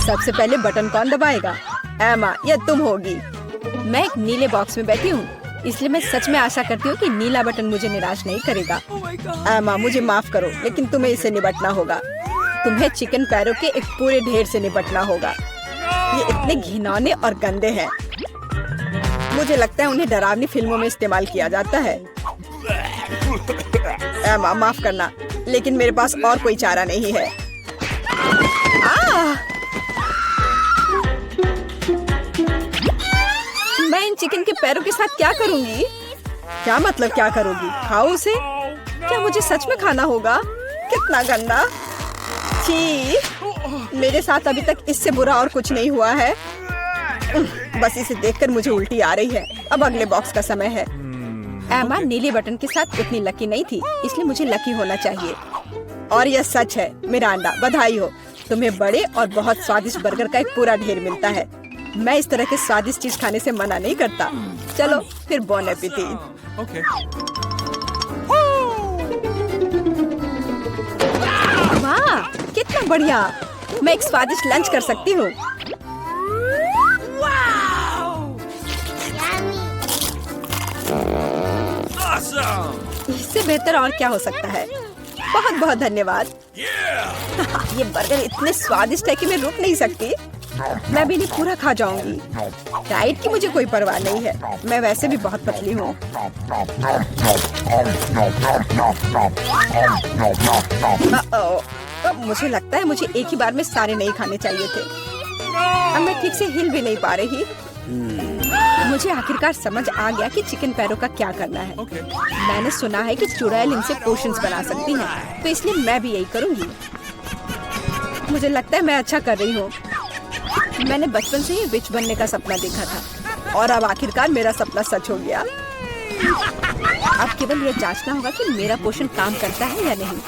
सबसे पहले बटन कौन दबाएगा? एमा, ये तुम होगी। मैं एक नीले बॉक्स में बैठी हूँ, इसलिए मैं सच में आशा करती हूँ कि नीला बटन मुझे निराश नहीं करेगा। एमा, मुझे माफ करो, लेकिन तुम्हें इससे निपटना होगा। तुम्हें चिकन पैरों के एक पूरे ढेर से निपटना होगा। ये इतने घिनौने और गंदे हैं। मुझे लगता है उन्हें डरावनी फिल्मों में इस्तेमाल किया जाता है। एमा, माफ करना, लेकिन मेरे पास और कोई चारा नहीं है। मैं इन चिकन के पैरों के साथ क्या करूंगी? क्या मतलब क्या करोगी? खाओ उसे? क्या मुझे सच में खाना होगा? कितना गंदा! छी! मेरे साथ अभी तक इससे बुरा और कुछ नहीं हुआ है। बस इसे देखकर मुझे उल्टी आ रही है। अब अगले बॉक्स का समय है। एमा नीले बटन के साथ इतनी लकी नहीं थी, इसलिए मुझे लकी होना चाहिए। और यह सच है। मिरांडा, बधाई हो, तुम्हें बड़े और बहुत स्वादिष्ट बर्गर का एक पूरा ढेर मिलता है। मैं इस तरह के स्वादिष्ट चीज खाने से मना नहीं करता। चलो फिर बॉन एपेटिट। Okay. वाह, कितना बढ़िया! मैं एक स्वादिष्ट लंच कर सकती हूँ। Awesome! इससे बेहतर और क्या हो सकता है? बहुत बहुत धन्यवाद। ये बर्गर इतने स्वादिष्ट है कि मैं रुक नहीं सकती। मैं भी नहीं पूरा खा जाऊंगी। डाइट की मुझे कोई परवाह नहीं है। मैं वैसे भी बहुत पतली हूँ। अब मुझे लगता है मुझे एक ही बार में सारे नहीं खाने चाहिए थे। अब मैं ठीक से हिल भी नहीं पा रही। मुझे आखिरकार समझ आ गया कि चिकन पैरों का क्या करना है। मैंने सुना है कि चुड़ैल इनसे पोशंस बना सकती हैं, तो इसलिए मैं भी यही करूंगी। मुझे लगता है मैं अच्छा कर रही हूँ। मैंने बचपन से ही विच बनने का सपना देखा था और अब आखिरकार मेरा सपना सच हो गया। अब केवल ये जांचना होगा कि मेरा पोषण काम करता है या नहीं।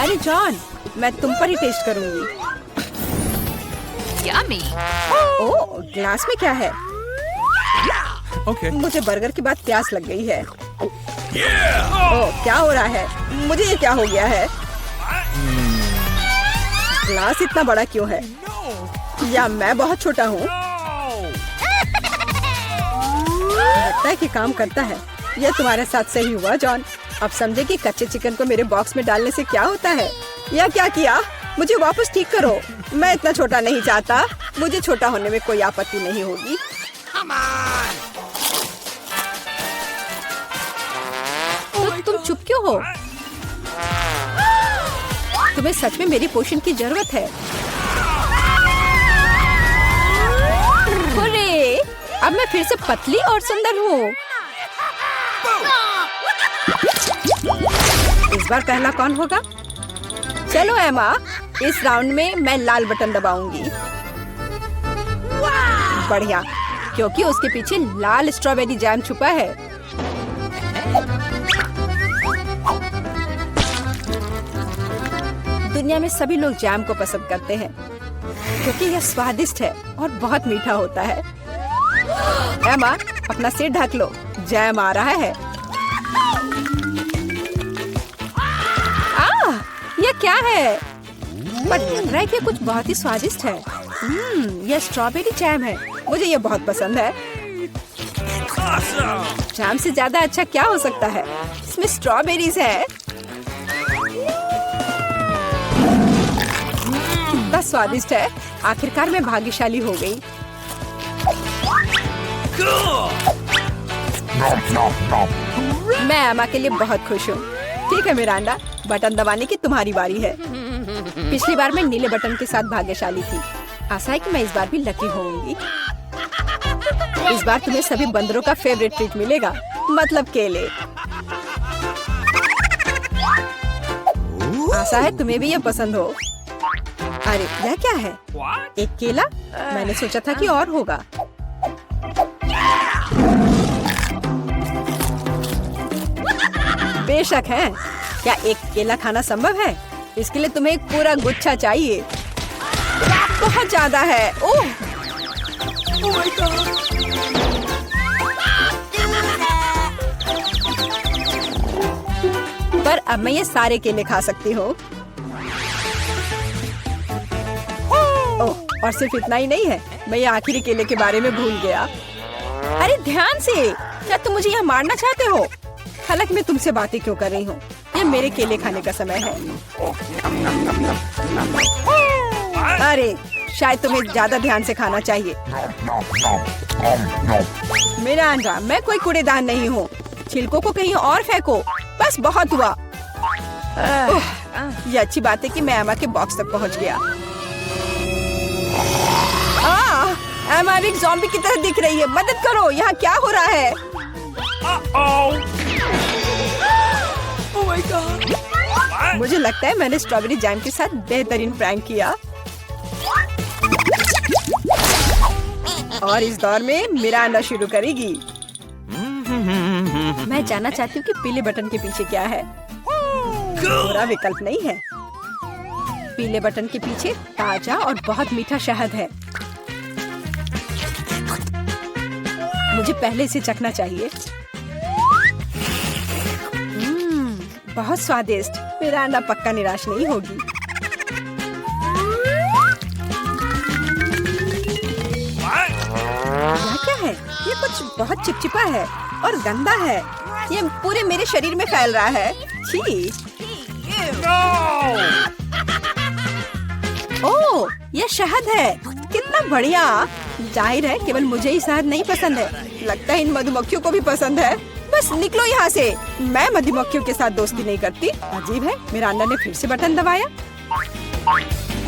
अरे जॉन, मैं तुम पर ही टेस्ट करूंगी। Yummy. ओह, ग्लास में क्या है? Okay. मुझे बर्गर के बाद प्यास लग गई है। ओह, क्या हो रहा है? मुझे ये क्या हो गया है? ग्लास इतना बड़ा क्यों है? या मैं बहुत छोटा हूँ? लगता है कि काम करता है। यह तुम्हारे साथ सही हुआ जॉन। अब समझे कि कच्चे चिकन को मेरे बॉक्स में डालने से क्या होता है। या क्या किया? मुझे वापस ठीक करो। मैं इतना छोटा नहीं चाहता। मुझे छोटा होने में कोई आपत्ति नहीं होगी। तो तुम चुप क्यों हो? तुम्हें सच में मेरी पोषण की जरूरत है। हुर्रे! अब मैं फिर से पतली और सुंदर हूँ। इस बार पहला कौन होगा? चलो एमा, इस राउंड में मैं लाल बटन दबाऊंगी। बढ़िया, क्योंकि उसके पीछे लाल स्ट्रॉबेरी जैम छुपा है। दुनिया में सभी लोग जैम को पसंद करते हैं क्योंकि यह स्वादिष्ट है और बहुत मीठा होता है। एमा, अपना सिर ढक लो, जैम आ रहा है। यह क्या है? पर लग रहा है कि कुछ बहुत ही स्वादिष्ट है। यह स्ट्रॉबेरी जैम है। मुझे यह बहुत पसंद है। जैम से ज्यादा अच्छा क्या हो सकता है? इसमें स्ट्रॉबेरीज है। कितना स्वादिष्ट है। आखिरकार मैं भाग्यशाली हो गई। मैं एमा के लिए बहुत खुश हूँ। ठीक है मिरांडा, बटन दबाने की तुम्हारी बारी है। पिछली बार मैं नीले बटन के साथ भाग्यशाली थी। आशा है कि मैं इस बार भी लकी होंगी। इस बार तुम्हें सभी बंदरों का फेवरेट ट्रीट मिलेगा, मतलब केले। आशा है तुम्हें भी ये पसंद हो। अरे यह क्या है? एक केला? मैंने सोचा था कि और होगा। बेशक है। क्या एक केला खाना संभव है? इसके लिए तुम्हें एक पूरा गुच्छा चाहिए। बहुत ज्यादा है। ओह! Oh my God! पर अब मैं ये सारे केले खा सकती हूँ। और सिर्फ इतना ही नहीं है, मैं ये आखिरी केले के बारे में भूल गया। अरे ध्यान से, क्या तुम मुझे यहाँ मारना चाहते हो? हालांकि मैं तुमसे बातें क्यों कर रही हूँ, ये मेरे केले खाने का समय है। अरे शायद तुम्हें ज्यादा ध्यान से खाना चाहिए। मेरा अंडा, मैं कोई कूड़ेदान नहीं हूँ। छिलकों को कहीं और फेंको, बस बहुत हुआ। ये अच्छी बात है कि मैं एमा के बॉक्स तक पहुँच गया। एमा एक ज़ॉम्बी की तरह दिख रही है, मदद करो, यहाँ क्या हो रहा है? Oh my God. मुझे लगता है मैंने स्ट्रॉबेरी जैम के साथ बेहतरीन प्रैंक किया। और इस दौर में मेरा अंडा शुरू करेगी। मैं जानना चाहती हूँ कि पीले बटन के पीछे क्या है। बुरा विकल्प नहीं है। पीले बटन के पीछे ताजा और बहुत मीठा शहद है। मुझे पहले इसे चखना चाहिए। बहुत स्वादिष्ट। मेरा अंडा पक्का निराश नहीं होगी। यह क्या है? ये कुछ बहुत चिपचिपा है और गंदा है। ये पूरे मेरे शरीर में फैल रहा है। छी। ओह, ये शहद है। कितना बढ़िया। जाहिर है केवल मुझे ही शहद नहीं पसंद है, लगता है इन मधुमक्खियों को भी पसंद है। बस निकलो यहाँ से। मैं मधुमक्खियों के साथ दोस्ती नहीं करती। अजीब है, मिरांडा ने फिर से बटन दबाया।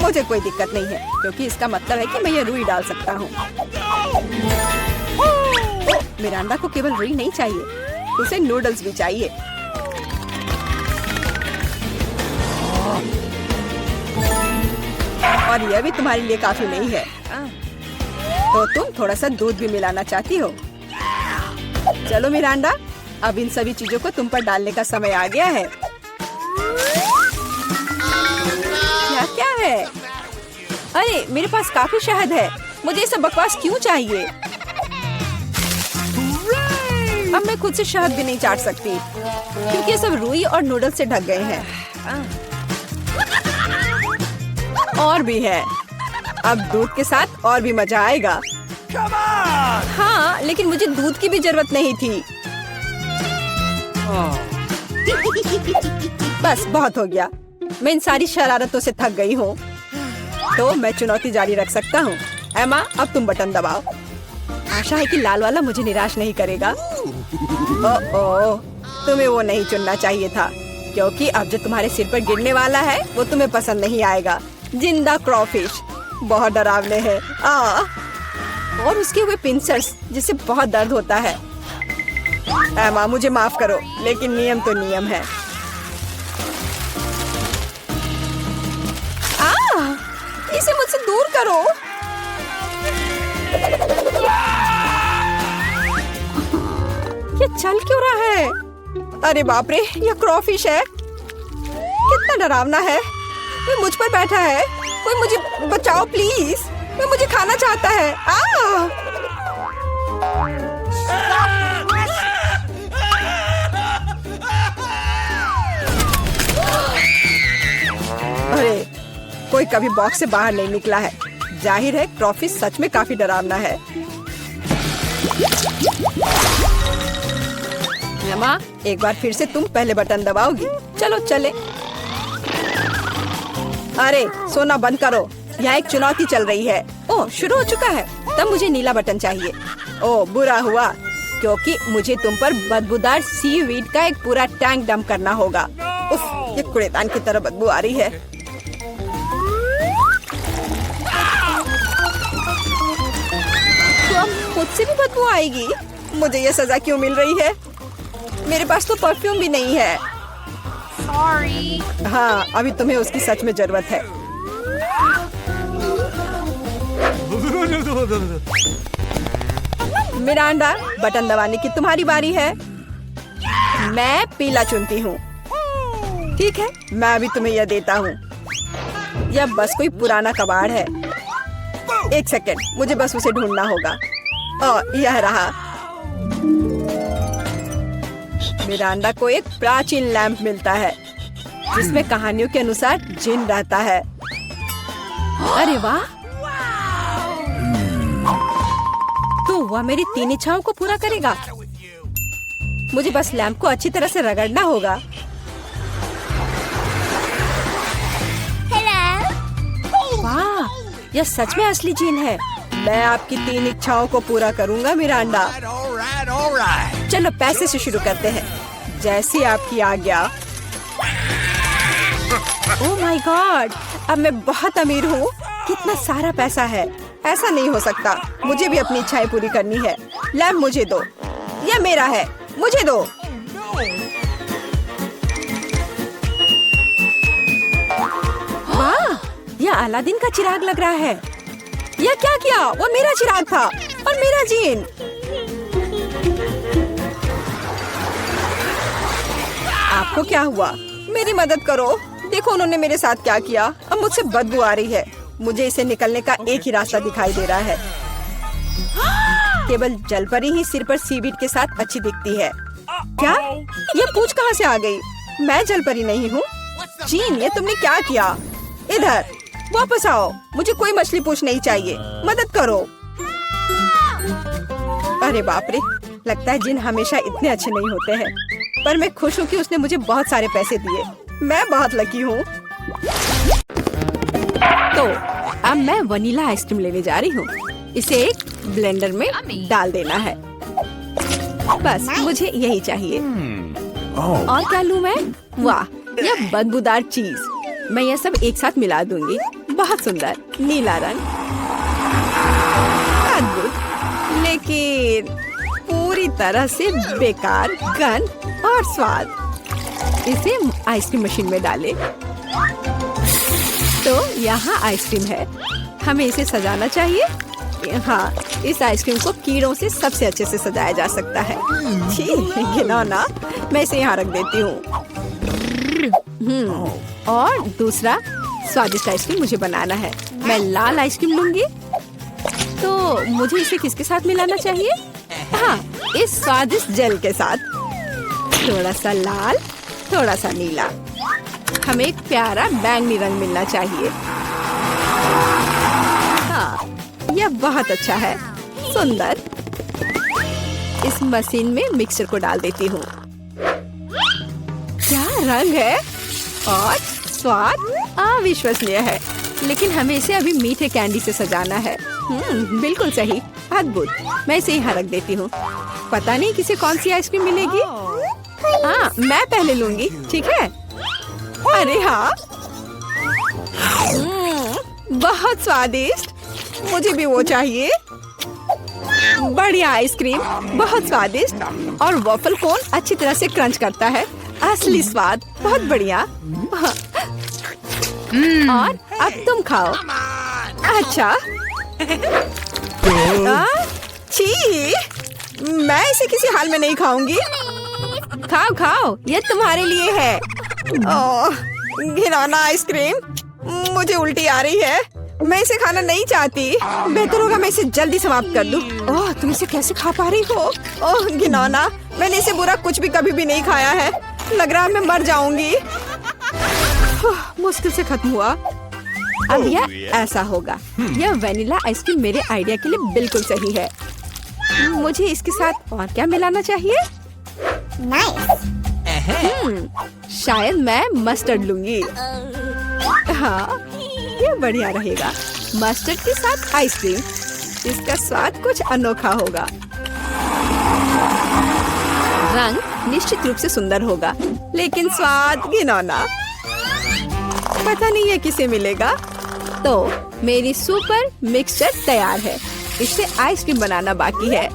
मुझे कोई दिक्कत नहीं है, क्योंकि इसका मतलब है कि मैं ये रुई डाल सकता हूँ। मिरांडा को केवल रुई नहीं चाहिए, उसे नूडल्स भी चाहिए। और यह भी तुम्हारे लिए काफी नहीं है, तो तुम थोड़ा सा दूध भी मिलाना चाहती हो। चलो मिरांडा, अब इन सभी चीजों को तुम पर डालने का समय आ गया है। क्या है? अरे मेरे पास काफी शहद है, मुझे ये सब बकवास क्यों चाहिए? अब मैं खुद से शहद भी नहीं चाट सकती, क्योंकि ये सब रुई और नूडल्स से ढक गए हैं। और भी है। अब दूध के साथ और भी मजा आएगा। हाँ, लेकिन मुझे दूध की भी जरूरत नहीं थी। बस बहुत हो गया। मैं इन सारी शरारतों से थक गई हूँ, तो मैं चुनौती जारी रख सकता हूँ। एमा, अब तुम बटन दबाओ। आशा है कि लाल वाला मुझे निराश नहीं करेगा। ओह, तुम्हें वो नहीं चुनना चाहिए था, क्योंकि अब जो तुम्हारे सिर पर गिरने वाला है वो तुम्हें पसंद नहीं आएगा। जिंदा क्रॉफिश बहुत डरावने हैं। और उसके हुए पिंसर्स जिससे बहुत दर्द होता है। एमा, मुझे माफ करो, लेकिन नियम तो नियम है। इसे मुझसे दूर करो। ये चल क्यों रहा है? अरे बाप रे, ये क्रॉफिश है। कितना डरावना है। कोई मुझ पर बैठा है। कोई मुझे बचाओ प्लीज, कोई मुझे खाना चाहता है। अरे, कोई कभी बॉक्स से बाहर नहीं निकला है। जाहिर है क्रॉफिश सच में काफी डरावना है। एमा, एक बार फिर से तुम पहले बटन दबाओगी। चलो चले। अरे सोना बंद करो, यहाँ एक चुनौती चल रही है। ओह, शुरू हो चुका है। तब मुझे नीला बटन चाहिए। ओह, बुरा हुआ, क्योंकि मुझे तुम पर बदबूदार सीवीड का एक पूरा टैंक डंप करना होगा। उफ, ये कूड़ेदान की तरह बदबू आ रही है। तो अब मुझसे भी बदबू आएगी। मुझे ये सजा क्यों मिल रही है? मेरे पास तो परफ्यूम भी नहीं है। Sorry. हाँ, अभी तुम्हें उसकी सच में जरूरत है। मिरांडा, बटन दबाने की तुम्हारी बारी है। मैं पीला चुनती हूँ। ठीक है, मैं अभी तुम्हें यह देता हूँ। यह बस कोई पुराना कबाड़ है। एक सेकेंड, मुझे बस उसे ढूंढना होगा। यह रहा। मिरांडा को एक प्राचीन लैंप मिलता है, जिसमें कहानियों के अनुसार जिन रहता है। अरे वाह, वह मेरी 3 इच्छाओं को पूरा करेगा। मुझे बस लैंप को अच्छी तरह से रगड़ना होगा। वाह, यह सच में असली जीन है। मैं आपकी 3 इच्छाओं को पूरा करूंगा मिरांडा। चलो पैसे से शुरू करते हैं, जैसी आपकी आज्ञा। ओह माय गॉड, अब मैं बहुत अमीर हूँ। कितना सारा पैसा है। ऐसा नहीं हो सकता, मुझे भी अपनी इच्छाएं पूरी करनी है। लैंप मुझे दो, यह मेरा है, मुझे दो। वाह, यह अलादीन का चिराग लग रहा है। यह क्या किया? वो मेरा चिराग था और मेरा जीन। आपको क्या हुआ? मेरी मदद करो। देखो उन्होंने मेरे साथ क्या किया। अब मुझसे बदबू आ रही है। मुझे इसे निकलने का एक ही रास्ता दिखाई दे रहा है। केवल जलपरी ही सिर पर सीवीड के साथ अच्छी दिखती है। क्या? ये पूंछ कहाँ से आ गई? मैं जलपरी नहीं हूँ। जीन, ये तुमने क्या किया? इधर वापस आओ। मुझे कोई मछली पूंछ नहीं चाहिए। मदद करो। अरे बाप रे, लगता है जिन हमेशा इतने अच्छे नहीं होते हैं। पर मैं खुश हूँ कि उसने मुझे बहुत सारे पैसे दिए। मैं बहुत लकी हूँ। तो अब मैं वनीला आइसक्रीम लेने जा रही हूँ। इसे एक ब्लेंडर में डाल देना है। बस मुझे यही चाहिए। और क्या लूँ मैं? वाह, यह बदबूदार चीज। मैं यह सब एक साथ मिला दूंगी। बहुत सुंदर नीला रंग, अद्भुत, लेकिन पूरी तरह से बेकार गंध और स्वाद। इसे आइसक्रीम मशीन में डालें। तो यहाँ आइसक्रीम है। हमें इसे सजाना चाहिए। हाँ, इस आइसक्रीम को कीड़ों से सबसे अच्छे से सजाया जा सकता है। छी, घिनौना। मैं इसे यहाँ रख देती हूँ। और दूसरा स्वादिष्ट आइसक्रीम मुझे बनाना है। मैं लाल आइसक्रीम लूंगी। तो मुझे इसे किसके साथ मिलाना चाहिए? हाँ, इस स्वादिष्ट जेल के साथ। थोड़ा सा लाल, थोड़ा सा नीला। हमें एक प्यारा बैंगनी रंग मिलना चाहिए। हाँ, यह बहुत अच्छा है। सुंदर। इस मशीन में मिक्सचर को डाल देती हूँ। क्या रंग है और स्वाद अविश्वसनीय है। लेकिन हमें इसे अभी मीठे कैंडी से सजाना है। बिल्कुल सही, अद्भुत। मैं इसे यहाँ रख देती हूँ। पता नहीं किसे कौन सी आइसक्रीम मिलेगी। हाँ, मैं पहले लूंगी, ठीक है? अरे हाँ, बहुत स्वादिष्ट। मुझे भी वो चाहिए। बढ़िया आइसक्रीम, बहुत स्वादिष्ट। और वॉफल कोन अच्छी तरह से क्रंच करता है। असली स्वाद, बहुत बढ़िया। और अब तुम खाओ। अच्छा। छी, मैं इसे किसी हाल में नहीं खाऊंगी। खाओ खाओ, ये तुम्हारे लिए है। ओह, घिनौना आइसक्रीम। मुझे उल्टी आ रही है। मैं इसे खाना नहीं चाहती। बेहतर होगा मैं इसे जल्दी समाप्त कर दूं। ओह, तुम इसे कैसे खा पा रही हो? ओह घिनौना, मैंने इसे बुरा कुछ भी कभी भी नहीं खाया है। लग रहा है मैं मर जाऊंगी। मुश्किल से खत्म हुआ। अब यह ऐसा होगा। यह वेनिला आइसक्रीम मेरे आइडिया के लिए बिल्कुल सही है। मुझे इसके साथ और क्या मिलाना चाहिए? शायद मैं मस्टर्ड लूंगी। हाँ, ये बढ़िया रहेगा। मस्टर्ड के साथ आइसक्रीम। इसका स्वाद कुछ अनोखा होगा। रंग निश्चित रूप से सुंदर होगा, लेकिन स्वाद घिनौना। पता नहीं है किसे मिलेगा। तो मेरी सुपर मिक्सचर तैयार है। इससे आइसक्रीम बनाना बाकी है।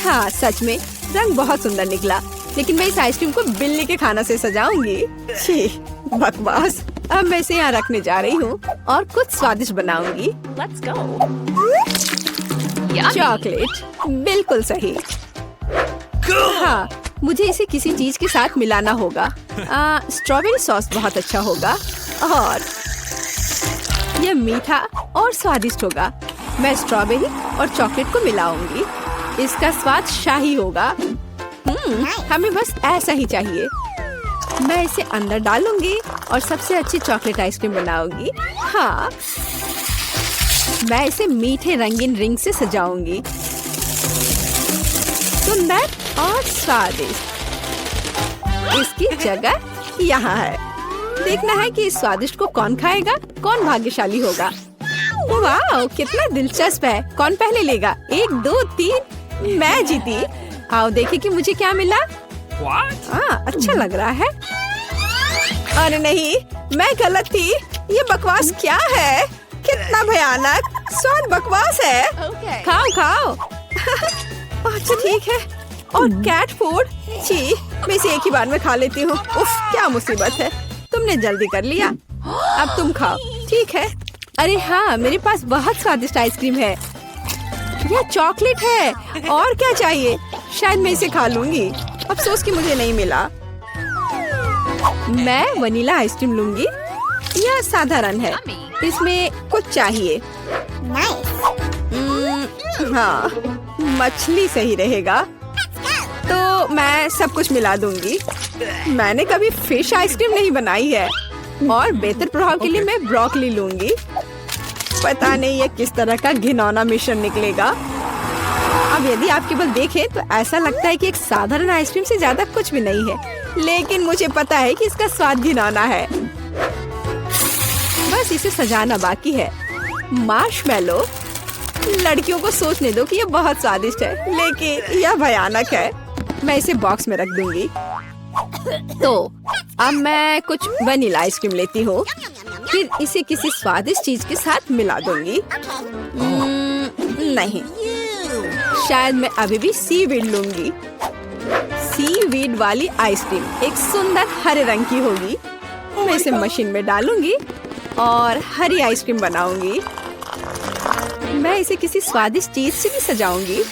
हाँ, सच में रंग बहुत सुंदर निकला। लेकिन मैं इस आइसक्रीम को बिल्ली के खाना से सजाऊंगी। छी, बकवास। अब मैं इसे यहाँ रखने जा रही हूँ और कुछ स्वादिष्ट बनाऊंगी। Let's go. चॉकलेट, बिल्कुल सही। हाँ, मुझे इसे किसी चीज के साथ मिलाना होगा। स्ट्रॉबेरी सॉस बहुत अच्छा होगा और यह मीठा और स्वादिष्ट होगा। मैं स्ट्रॉबेरी और चॉकलेट को मिलाऊंगी। इसका स्वाद शाही होगा। हमें बस ऐसा ही चाहिए। मैं इसे अंदर डालूंगी और सबसे अच्छी चॉकलेट आइसक्रीम बनाऊंगी। हाँ, मैं इसे मीठे रंगीन रिंग से सजाऊंगी। सुंदर और स्वादिष्ट। इसकी जगह यहाँ है। देखना है कि इस स्वादिष्ट को कौन खाएगा, कौन भाग्यशाली होगा। वाह, कितना दिलचस्प है। कौन पहले लेगा? 1 2 3, मैं जीती। आओ देखें कि मुझे क्या मिला। अच्छा लग रहा है। अरे नहीं, मैं गलत थी। ये बकवास क्या है? कितना भयानक स्वाद बकवास है। खाओ खाओ। अच्छा ठीक है। और कैट फूड, छी, मैं इसे एक ही बार में खा लेती हूँ। उफ, क्या मुसीबत है। तुमने जल्दी कर लिया, अब तुम खाओ। ठीक है। अरे हाँ, मेरे पास बहुत स्वादिष्ट आइसक्रीम है। यह चॉकलेट है। और क्या चाहिए? शायद मैं इसे खा लूंगी। अफसोस कि मुझे नहीं मिला। मैं वनीला आइसक्रीम लूंगी। यह साधारण है, इसमें कुछ चाहिए। हाँ, मछली सही रहेगा। तो मैं सब कुछ मिला दूंगी। मैंने कभी फिश आइसक्रीम नहीं बनाई है। और बेहतर प्रभाव के लिए मैं ब्रोकली लूंगी। पता नहीं ये किस तरह का घिनौना मिश्रण निकलेगा। अब यदि आप केवल देखें तो ऐसा लगता है कि एक साधारण आइसक्रीम से ज्यादा कुछ भी नहीं है, लेकिन मुझे पता है कि इसका स्वाद घिनौना है। बस इसे सजाना बाकी है। मार्शमेलो। लड़कियों को सोचने दो कि यह बहुत स्वादिष्ट है, लेकिन यह भयानक है। मैं इसे बॉक्स में रख दूंगी। तो अब मैं कुछ वनीला आइसक्रीम लेती हूँ, फिर इसे किसी स्वादिष्ट चीज के साथ मिला दूंगी। नहीं, शायद मैं अभी भी सीवीड लूंगी। सीवीड वाली आइसक्रीम एक सुंदर हरे रंग की होगी। मैं इसे मशीन में डालूंगी और हरी आइसक्रीम बनाऊंगी। मैं इसे किसी स्वादिष्ट चीज से भी सजाऊंगी,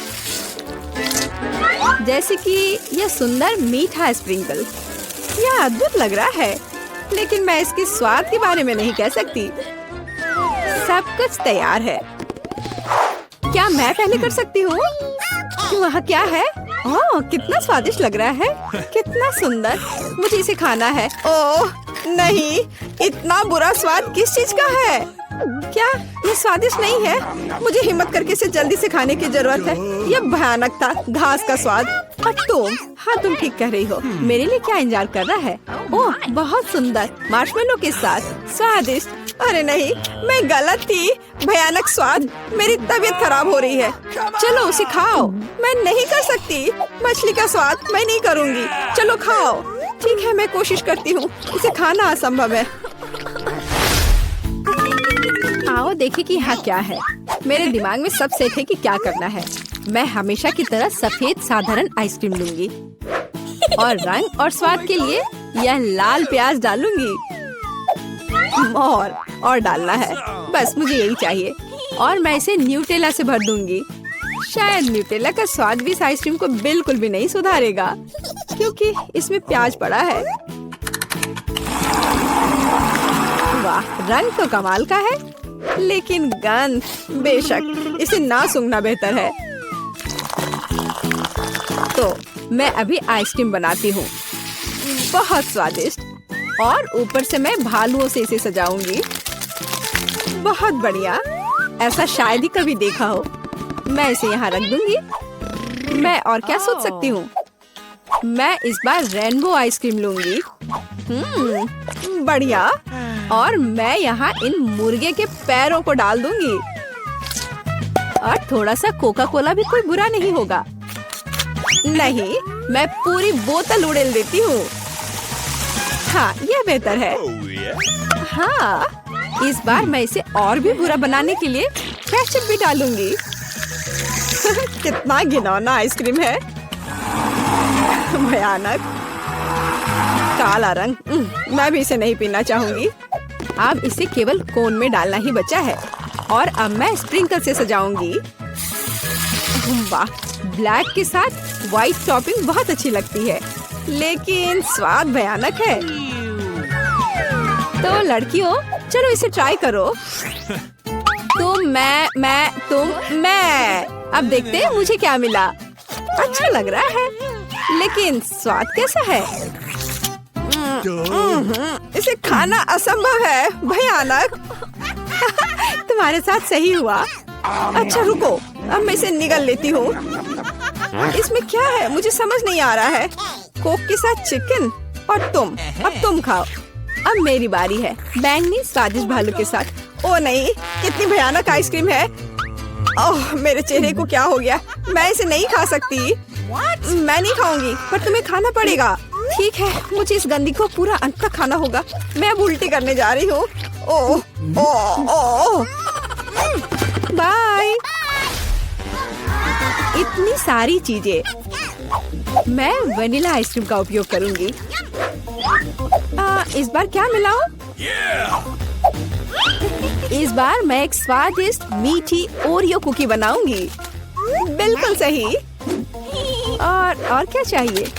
जैसे कि यह सुंदर मीठा स्प्रिंकल। यह अद्भुत लग रहा है, लेकिन मैं इसके स्वाद के बारे में नहीं कह सकती। सब कुछ तैयार है। क्या मैं पहले कर सकती हूँ? वहाँ क्या है? ओह, कितना स्वादिष्ट लग रहा है। कितना सुंदर। मुझे इसे खाना है। ओह नहीं, इतना बुरा स्वाद किस चीज का है? क्या ये स्वादिष्ट नहीं है? मुझे हिम्मत करके इसे जल्दी से खाने की जरूरत है। यह भयानक था, घास का स्वाद। और तुम? हाँ, तुम ठीक कह रही हो। मेरे लिए क्या इंतजार कर रहा है? ओह, बहुत सुंदर मार्शमेलो के साथ स्वादिष्ट। अरे नहीं, मैं गलत थी। भयानक स्वाद। मेरी तबीयत खराब हो रही है। चलो उसे खाओ। मैं नहीं कर सकती। मछली का स्वाद मैं नहीं करूँगी। चलो खाओ। ठीक है, मैं कोशिश करती हूँ। इसे खाना असंभव है। आओ देखें कि यहाँ क्या है। मेरे दिमाग में सब सेट है कि क्या करना है। मैं हमेशा की तरह सफेद साधारण आइसक्रीम लूंगी और रंग और स्वाद के लिए यह लाल प्याज डालूंगी। और डालना है, बस मुझे यही चाहिए। और मैं इसे न्यूटेला से भर दूंगी। शायद न्यूटेला का स्वाद भी इस आइसक्रीम को बिल्कुल भी नहीं सुधारेगा, क्योंकि इसमें प्याज पड़ा है। वाह, रंग तो कमाल का है, लेकिन गंध, बेशक इसे ना सूंघना बेहतर है। तो मैं अभी आइसक्रीम बनाती हूँ, बहुत स्वादिष्ट। और ऊपर से मैं भालुओं से इसे सजाऊंगी। बहुत बढ़िया, ऐसा शायद ही कभी देखा हो। मैं इसे यहाँ रख दूंगी। मैं और क्या सोच सकती हूँ? मैं इस बार रेनबो आइसक्रीम लूंगी। बढ़िया। और मैं यहाँ इन मुर्गे के पैरों को डाल दूंगी। और थोड़ा सा कोका कोला भी कोई बुरा नहीं होगा। नहीं, मैं पूरी बोतल उड़ेल देती हूँ। हाँ, यह बेहतर है। हाँ, इस बार मैं इसे और भी बुरा बनाने के लिए केचप भी डालूंगी। कितना घिनौना आइसक्रीम है। भयानक काला रंग। मैं भी इसे नहीं पीना चाहूंगी। अब इसे केवल कोन में डालना ही बचा है। और अब मैं स्प्रिंकल से सजाऊंगी। वाह, ब्लैक के साथ व्हाइट टॉपिंग बहुत अच्छी लगती है, लेकिन स्वाद भयानक है। तो लड़कियों, चलो इसे ट्राई करो। तुम, मैं। अब देखते हैं मुझे क्या मिला। अच्छा लग रहा है, लेकिन स्वाद कैसा है? इसे खाना असंभव है, भयानक। तुम्हारे साथ सही हुआ। अच्छा रुको, अब मैं इसे निगल लेती हूँ। इसमें क्या है मुझे समझ नहीं आ रहा है। कोक के साथ चिकन और अब तुम खाओ। अब मेरी बारी है, बैंगनी स्वादिष्ट भालू के साथ। ओ नहीं, कितनी भयानक आइसक्रीम है। ओह मेरे चेहरे को क्या हो गया, मैं इसे नहीं खा सकती। मैं नहीं खाऊंगी, पर तुम्हें खाना पड़ेगा। ठीक है, मुझे इस गंदी को पूरा अंत तक खाना होगा। मैं अब उल्टी करने जा रही हूँ। ओह ओह ओह, बाय। इतनी सारी चीजें। मैं वनीला आइसक्रीम का उपयोग करूंगी। इस बार क्या मिलाऊं? इस बार मैं एक स्वादिष्ट मीठी ओरियो कुकी बनाऊंगी। बिल्कुल सही। और क्या चाहिए?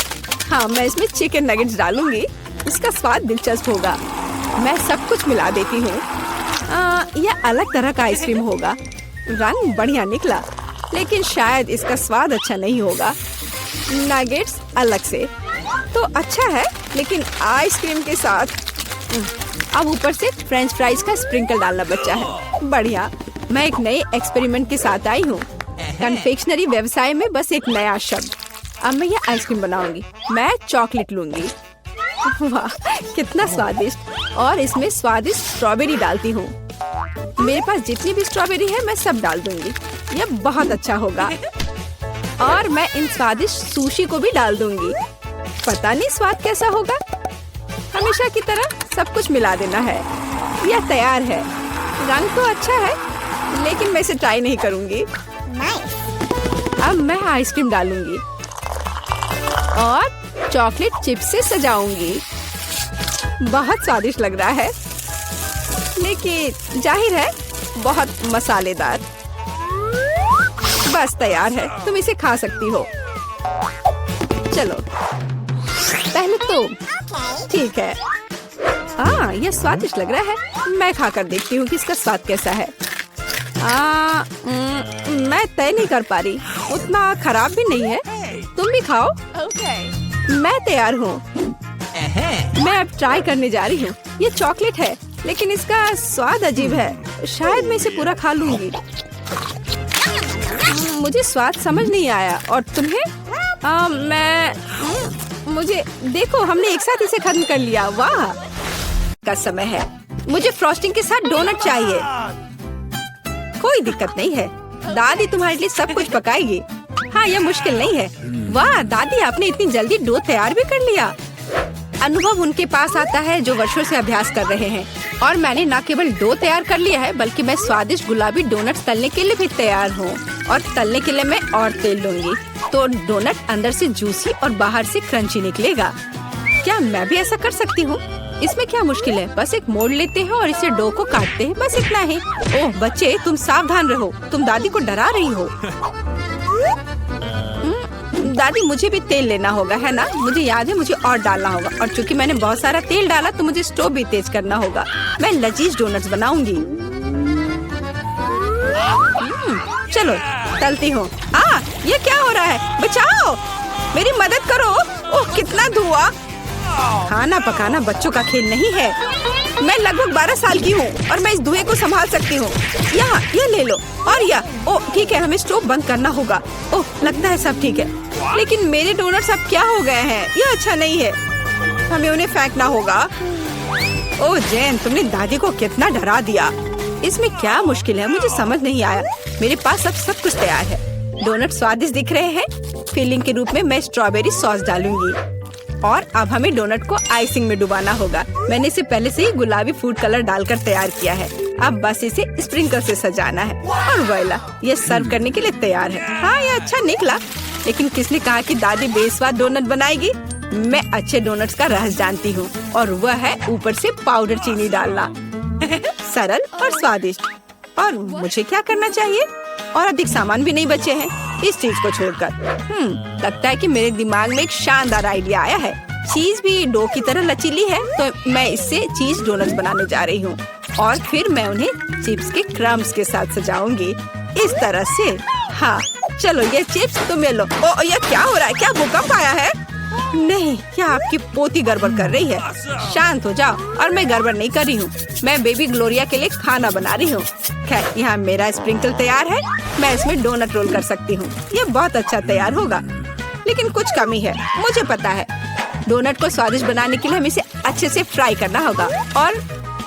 हाँ, मैं इसमें चिकन नगेट्स डालूंगी। इसका स्वाद दिलचस्प होगा। मैं सब कुछ मिला देती हूँ। यह अलग तरह का आइसक्रीम होगा। रंग बढ़िया निकला, लेकिन शायद इसका स्वाद अच्छा नहीं होगा। नगेट्स अलग से तो अच्छा है, लेकिन आइसक्रीम के साथ अब ऊपर से फ्रेंच फ्राइज का स्प्रिंकल डालना बचा है। बढ़िया। मैं एक नए एक्सपेरिमेंट के साथ आई हूँ। कन्फेक्शनरी व्यवसाय में बस एक नया शब्द। अब मैं ये आइसक्रीम बनाऊंगी। मैं चॉकलेट लूंगी। वाह कितना स्वादिष्ट। और इसमें स्वादिष्ट स्ट्रॉबेरी डालती हूँ। मेरे पास जितनी भी स्ट्रॉबेरी है मैं सब डाल दूंगी। यह बहुत अच्छा होगा। और मैं इन स्वादिष्ट सुशी को भी डाल दूंगी। पता नहीं स्वाद कैसा होगा। हमेशा की तरह सब कुछ मिला देना है। यह तैयार है। रंग तो अच्छा है, लेकिन मैं इसे ट्राई नहीं करूंगी। अब मैं आइसक्रीम डालूंगी और चॉकलेट चिप्स से सजाऊंगी। बहुत स्वादिष्ट लग रहा है, लेकिन जाहिर है बहुत मसालेदार। बस तैयार है, तुम इसे खा सकती हो। चलो पहले तुम। ठीक है। यह स्वादिष्ट लग रहा है। मैं खाकर देखती हूँ कि इसका स्वाद कैसा है। मैं तय नहीं कर पा रही। उतना खराब भी नहीं है। तुम भी खाओ। मैं तैयार हूँ। मैं अब ट्राई करने जा रही हूँ। ये चॉकलेट है, लेकिन इसका स्वाद अजीब है। शायद मैं इसे पूरा खा लूंगी। मुझे स्वाद समझ नहीं आया। और तुम्हें? मुझे देखो, हमने एक साथ इसे खत्म कर लिया। वाह का समय है। मुझे फ्रॉस्टिंग के साथ डोनट चाहिए। कोई दिक्कत नहीं है, दादी तुम्हारे लिए सब कुछ पकाएगी। हाँ, यह मुश्किल नहीं है। वाह दादी, आपने इतनी जल्दी डो तैयार भी कर लिया। अनुभव उनके पास आता है जो वर्षों से अभ्यास कर रहे हैं। और मैंने न केवल डो तैयार कर लिया है, बल्कि मैं स्वादिष्ट गुलाबी डोनट्स तलने के लिए भी तैयार हूँ। और तलने के लिए मैं और तेल लूंगी, तो डोनट अंदर से जूसी और बाहर से क्रंची निकलेगा। क्या मैं भी ऐसा कर सकती हूँ? इसमें क्या मुश्किल है? बस एक मोड़ लेते हैं और इसे डो को काटते हैं, बस इतना ही। ओह बच्चे, तुम सावधान रहो, तुम दादी को डरा रही हो। दादी, मुझे भी तेल लेना होगा, है ना? मुझे याद है, मुझे और डालना होगा। और चूंकि मैंने बहुत सारा तेल डाला, तो मुझे स्टोव भी तेज करना होगा। मैं लजीज डोनट्स बनाऊंगी। चलो तलती हूँ। ये क्या हो रहा है? बचाओ, मेरी मदद करो। ओह कितना धुआं। खाना पकाना बच्चों का खेल नहीं है। मैं लगभग 12 साल की हूँ और मैं इस धुएं को संभाल सकती हूँ। यहाँ ये ले लो। और ओह ठीक है, हमें स्टोव बंद करना होगा। ओह लगता है सब ठीक है, लेकिन मेरे डोनट्स अब क्या हो गए हैं? यह अच्छा नहीं है। हमें उन्हें फेंकना होगा। ओह जैन, तुमने दादी को कितना डरा दिया। इसमें क्या मुश्किल है? मुझे समझ नहीं आया। मेरे पास अब सब कुछ तैयार है। डोनट स्वादिष्ट दिख रहे हैं। फिलिंग के रूप में मैं स्ट्रॉबेरी सॉस डालूंगी। और अब हमें डोनट को आइसिंग में डुबाना होगा। मैंने इसे पहले से ही गुलाबी फूड कलर डालकर तैयार किया है। अब बस इसे स्प्रिंकल से सजाना है। और वोइला, ये सर्व करने के लिए तैयार है। हाँ, ये अच्छा निकला, लेकिन किसने कहा कि दादी बेस्वाद डोनट बनाएगी? मैं अच्छे डोनट्स का रहस्य जानती हूँ, और वह है ऊपर से पाउडर चीनी डालना। सरल और स्वादिष्ट। और मुझे क्या करना चाहिए? और अधिक सामान भी नहीं बचे हैं इस चीज को छोड़कर। लगता है कि मेरे दिमाग में एक शानदार आइडिया आया है। चीज भी डो की तरह लचीली है, तो मैं इससे चीज डोनट्स बनाने जा रही हूँ। और फिर मैं उन्हें चिप्स के क्रम्स के साथ सजाऊंगी, इस तरह से। हाँ चलो, ये चिप्स तुम्हें लो। ओ ये क्या हो रहा है? क्या भूकंप आया है? नहीं, क्या आपकी पोती गड़बड़ कर रही है? शांत हो जाओ। और मैं गड़बड़ नहीं कर रही हूँ, मैं बेबी ग्लोरिया के लिए खाना बना रही हूँ। खैर, यहाँ मेरा स्प्रिंकल तैयार है। मैं इसमें डोनट रोल कर सकती हूँ। ये बहुत अच्छा तैयार होगा, लेकिन कुछ कमी है, मुझे पता है। डोनट को स्वादिष्ट बनाने के लिए हमें इसे अच्छे से फ्राई करना होगा, और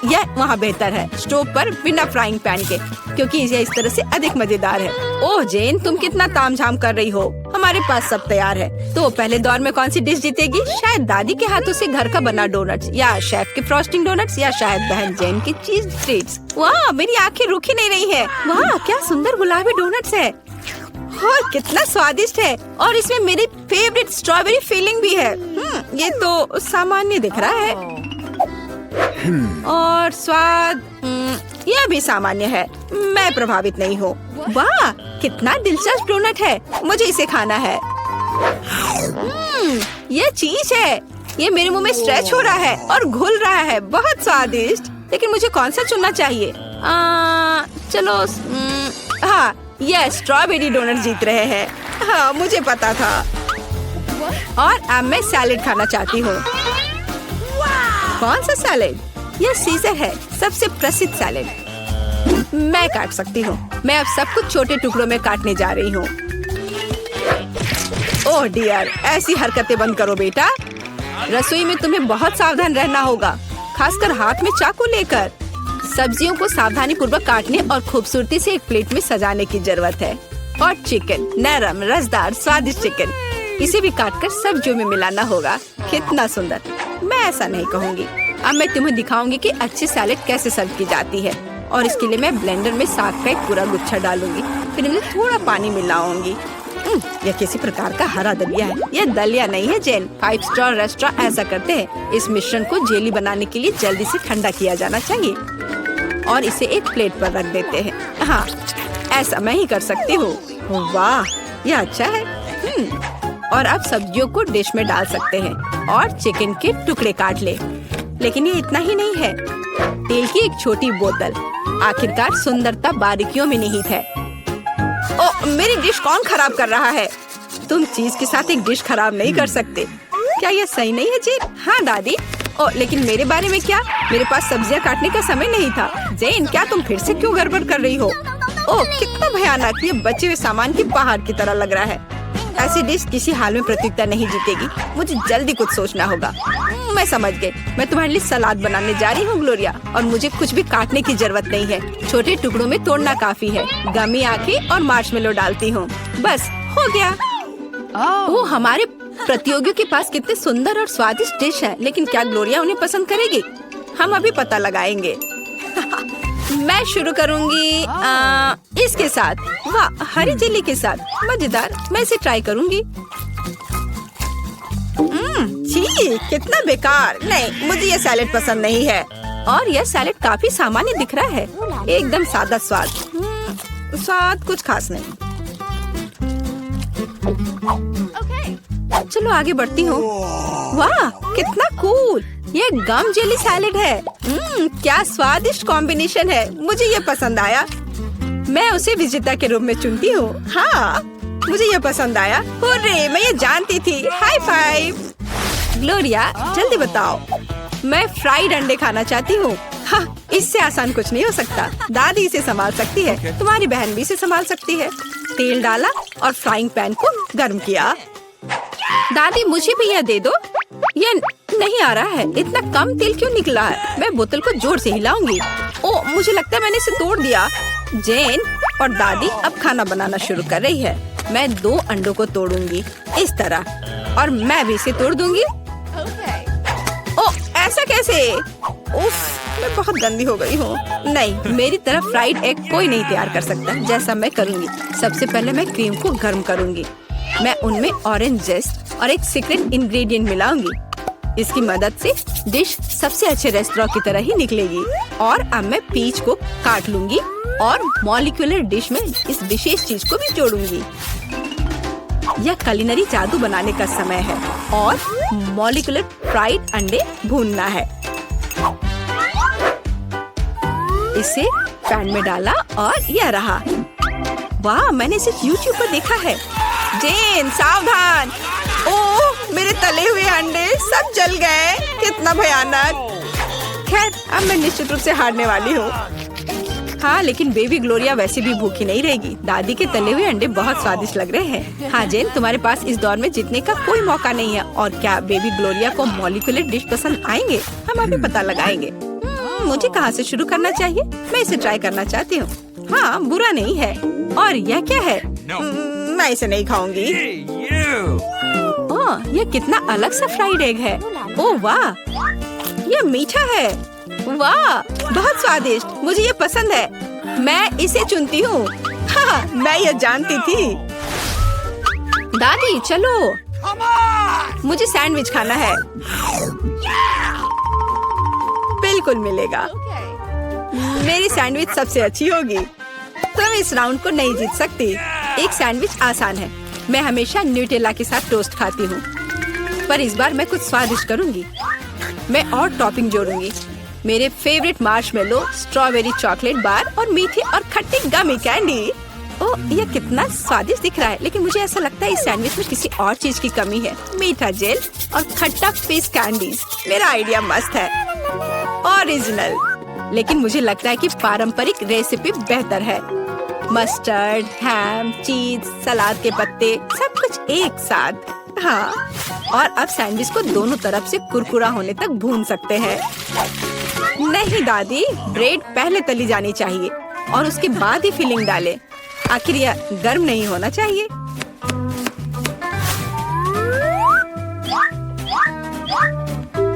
यह वहाँ बेहतर है स्टोव पर बिना फ्राइंग पैन के, क्योंकि यह इस तरह से अधिक मजेदार है। ओह जेन, तुम कितना तामझाम कर रही हो। हमारे पास सब तैयार है। तो पहले दौर में कौन सी डिश जीतेगी? शायद दादी के हाथों से घर का बना डोनट्स, या शेफ के फ्रॉस्टिंग डोनट्स, या शायद बहन जेन की चीज स्ट्रीट्स। वाह, मेरी आंखें रुकी नहीं रही है। वाह, क्या सुंदर गुलाबी डोनट्स है और कितना स्वादिष्ट है। और इसमें मेरी फेवरेट स्ट्रॉबेरी फीलिंग भी है। ये तो सामान्य दिख रहा है, और स्वाद यह भी सामान्य है। मैं प्रभावित नहीं हूँ। वाह, कितना दिलचस्प डोनट है, मुझे इसे खाना है। यह चीज है, ये मेरे मुंह में स्ट्रेच हो रहा है और घुल रहा है। बहुत स्वादिष्ट। लेकिन मुझे कौन सा चुनना चाहिए? चलो, हाँ, यह स्ट्रॉबेरी डोनट जीत रहे हैं। हाँ, मुझे पता था। और अब मैं सैलेड खाना चाहती हूँ। कौन सा सैलेड? यह सीजर है, सबसे प्रसिद्ध सैलेड। मैं काट सकती हूँ। मैं अब सब कुछ छोटे टुकड़ों में काटने जा रही हूँ। ओह डियर, ऐसी हरकतें बंद करो बेटा। रसोई में तुम्हें बहुत सावधान रहना होगा, खासकर हाथ में चाकू लेकर। सब्जियों को सावधानी पूर्वक काटने और खूबसूरती से एक प्लेट में सजाने की जरूरत है। और चिकन, नरम, रसदार, स्वादिष्ट चिकन, इसे भी काटकर सब्जियों में मिलाना होगा। कितना सुंदर। मैं ऐसा नहीं कहूँगी। अब मैं तुम्हें दिखाऊंगी कि अच्छी सैलेड कैसे सर्व की जाती है। और इसके लिए मैं ब्लेंडर में साग का एक पूरा गुच्छा डालूंगी, फिर मैं थोड़ा पानी मिलाऊंगी। यह किसी प्रकार का हरा दलिया है। यह दलिया नहीं है जेन। 5 स्टार रेस्टोरेंट ऐसा करते हैं। इस मिश्रण को जेली बनाने के लिए जल्दी से ठंडा किया जाना चाहिए और इसे एक प्लेट पर रख देते हैं। हाँ, ऐसा मैं ही कर सकती हूँ। वाह, यह अच्छा है। और अब सब्जियों को डिश में डाल सकते हैं और चिकन के टुकड़े काट ले। लेकिन ये इतना ही नहीं है। तेल की एक छोटी बोतल। आखिरकार सुंदरता बारीकियों में निहित है। ओ, मेरी डिश कौन खराब कर रहा है? तुम चीज के साथ एक डिश खराब नहीं कर सकते। क्या यह सही नहीं है जेन? हाँ दादी। ओ, लेकिन मेरे बारे में क्या? मेरे पास सब्जियां काटने का समय नहीं था। जेन, क्या तुम फिर से क्यों गड़बड़ कर रही हो? ओह, कितना भयानक। ये बचे हुए सामान की पहाड़ की तरह लग रहा है। ऐसी डिश किसी हाल में प्रतियोगिता नहीं जीतेगी। मुझे जल्दी कुछ सोचना होगा। मैं समझ गई। मैं तुम्हारे लिए सलाद बनाने जा रही हूँ ग्लोरिया, और मुझे कुछ भी काटने की जरूरत नहीं है। छोटे टुकड़ों में तोड़ना काफी है। गमी आंखें और मार्शमेलो डालती हूँ। बस हो गया। ओह, हमारे प्रतियोगियों के पास कितने सुंदर और स्वादिष्ट डिश है। लेकिन क्या ग्लोरिया उन्हें पसंद करेगी? हम अभी पता लगाएंगे। मैं शुरू करूंगी इसके साथ। वाह, हरी जेली के साथ। मजेदार। मैं इसे ट्राई करूंगी। छी, कितना बेकार। नहीं, मुझे ये सैलेड पसंद नहीं है। और यह सैलेड काफी सामान्य दिख रहा है। एकदम सादा स्वाद। स्वाद कुछ खास नहीं। चलो आगे बढ़ती हूँ। वाह, कितना कूल। ये गम जेली सैलेड है। क्या स्वादिष्ट कॉम्बिनेशन है। मुझे ये पसंद आया। मैं उसे विजेता के रूप में चुनती हूँ। हाँ, मुझे ये पसंद आया। हुर्रे, मैं ये जानती थी। High five. ग्लोरिया, जल्दी बताओ। मैं फ्राइड अंडे खाना चाहती हूँ। हाँ, इससे आसान कुछ नहीं हो सकता। दादी इसे संभाल सकती है। तुम्हारी बहन भी इसे संभाल सकती है। तेल डाला और फ्राइंग पैन को गर्म किया। दादी, मुझे भी यह दे दो। यह नहीं आ रहा है। इतना कम तेल क्यों निकला है? मैं बोतल को जोर से हिलाऊंगी। ओह, मुझे लगता है मैंने इसे तोड़ दिया। जेन और दादी अब खाना बनाना शुरू कर रही है। मैं 2 अंडों को तोड़ूंगी इस तरह, और मैं भी इसे तोड़ दूंगी। ओह, ऐसा कैसे? उफ, मैं बहुत गंदी हो गई हूँ। नहीं, मेरी तरह फ्राइड एग कोई नहीं तैयार कर सकता जैसा मैं करूँगी। सबसे पहले मैं क्रीम को गर्म करूँगी। मैं उनमें ऑरेंज जेस्ट और एक सीक्रेट इंग्रेडिएंट मिलाऊंगी। इसकी मदद से डिश सबसे अच्छे रेस्टोरेंट की तरह ही निकलेगी। और अब मैं पीच को काट लूंगी और मॉलिक्यूलर डिश में इस विशेष चीज को भी जोड़ूंगी। यह कुलिनरी जादू बनाने का समय है और मॉलिक्यूलर फ्राइड अंडे भूनना है। इसे पैन में डाला और यह रहा। वाह, मैंने इसे YouTube पर देखा है। जेन, सावधान। ओह, मेरे तले हुए अंडे सब जल गए। कितना भयानक। खैर, अब मैं निश्चित रूप से हारने वाली हूँ। हाँ, लेकिन बेबी ग्लोरिया वैसे भी भूखी नहीं रहेगी। दादी के तले हुए अंडे बहुत स्वादिष्ट लग रहे हैं। हाँ जेन, तुम्हारे पास इस दौर में जीतने का कोई मौका नहीं है। और क्या बेबी ग्लोरिया को मॉलिक्यूलर डिश पसंद आएंगे? हम अभी पता लगाएंगे। मुझे कहाँ से शुरू करना चाहिए? मैं इसे ट्राई करना चाहती हूँ। हाँ, बुरा नहीं है। और यह क्या है? मैं इसे नहीं खाऊंगी। ओह, यह कितना अलग सा फ्राइड एग है। ओह वाह, यह मीठा है। वाह, बहुत स्वादिष्ट। मुझे ये पसंद है। मैं इसे चुनती हूँ। हाँ, मैं ये जानती थी। दादी चलो, मुझे सैंडविच खाना है। बिल्कुल मिलेगा। मेरी सैंडविच सबसे अच्छी होगी। तुम इस राउंड को नहीं जीत सकती। एक सैंडविच आसान है। मैं हमेशा न्यूटेला के साथ टोस्ट खाती हूँ, पर इस बार मैं कुछ स्वादिष्ट करूँगी। मैं और टॉपिंग जोड़ूंगी। मेरे favourite marshmallow, strawberry chocolate bar और मीठी और खट्टी गमी कैंडी। ओह, यह कितना स्वादिष्ट दिख रहा है। लेकिन मुझे ऐसा लगता है इस सैंडविच में किसी और चीज की कमी है। मीठा जेल और खट्टा फिश कैंडीज। मेरा आइडिया मस्त है, ओरिजिनल। लेकिन मुझे लगता है कि पारंपरिक रेसिपी बेहतर है। मस्टर्ड, हैम, चीज, सलाद के पत्ते, सब कुछ एक साथ। हाँ, और अब सैंडविच को दोनों तरफ से कुरकुरा होने तक भून सकते हैं। नहीं दादी, ब्रेड पहले तली जानी चाहिए और उसके बाद ही फिलिंग डालें। आखिर यह गर्म नहीं होना चाहिए।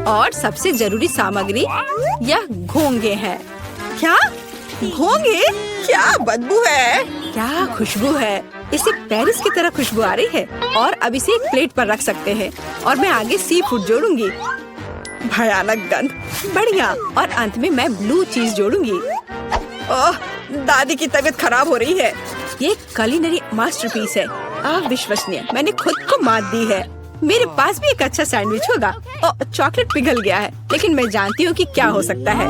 और सबसे जरूरी सामग्री यह घोंगे हैं। क्या घोंगे? क्या बदबू है। क्या खुशबू है। इसे पेरिस की तरह खुशबू आ रही है। और अब इसे एक प्लेट पर रख सकते हैं। और मैं आगे सी फूड जोड़ूंगी। भयानक गंध। बढ़िया। और अंत में मैं ब्लू चीज जोड़ूंगी। ओह, दादी की तबीयत खराब हो रही है। ये कुलिनरी मास्टरपीस है। अविश्वसनीय। मैंने खुद को मात दी है। मेरे पास भी एक अच्छा सैंडविच होगा। ओह, चॉकलेट पिघल गया है। लेकिन मैं जानती हूँ कि क्या हो सकता है।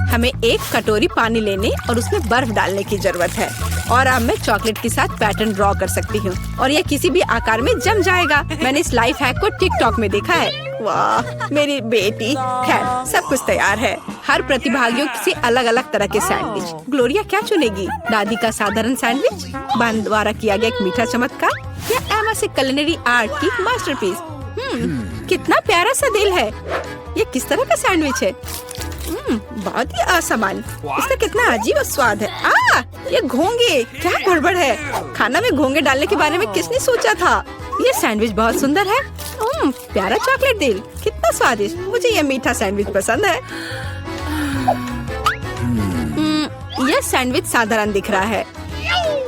हमें एक कटोरी पानी लेने और उसमें बर्फ डालने की जरूरत है। और अब मैं चॉकलेट के साथ पैटर्न ड्रॉ कर सकती हूँ और यह किसी भी आकार में जम जाएगा। मैंने इस लाइफ हैक को टिकटॉक में देखा है। वाह, मेरी बेटी। खैर, सब कुछ तैयार है। हर प्रतिभागियों से अलग अलग तरह के सैंडविच। ग्लोरिया क्या चुनेगी? दादी का साधारण सैंडविच, बहन द्वारा किया गया एक मीठा चमत्कार, या एमा से कुलिनरी आर्ट की मास्टरपीस? कितना प्यारा सा दिल है। ये किस तरह का सैंडविच है? बहुत ही असामान्य। इसका कितना अजीब स्वाद है। ये घोंगे। क्या गड़बड़ है। खाना में घोंगे डालने के बारे में किसने सोचा था? ये सैंडविच बहुत सुंदर है। प्यारा चॉकलेट दिल, कितना स्वादिष्ट। मुझे ये मीठा सैंडविच पसंद है। यह सैंडविच साधारण दिख रहा है।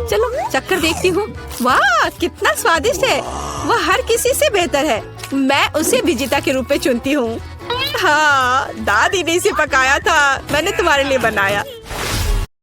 चलो चक्कर देखती हूँ। वाह, कितना स्वादिष्ट है। वह हर किसी से बेहतर है। मैं उसे विजेता के रूप में चुनती हूँ। हाँ, दादी ने इसे पकाया था। मैंने तुम्हारे लिए बनाया।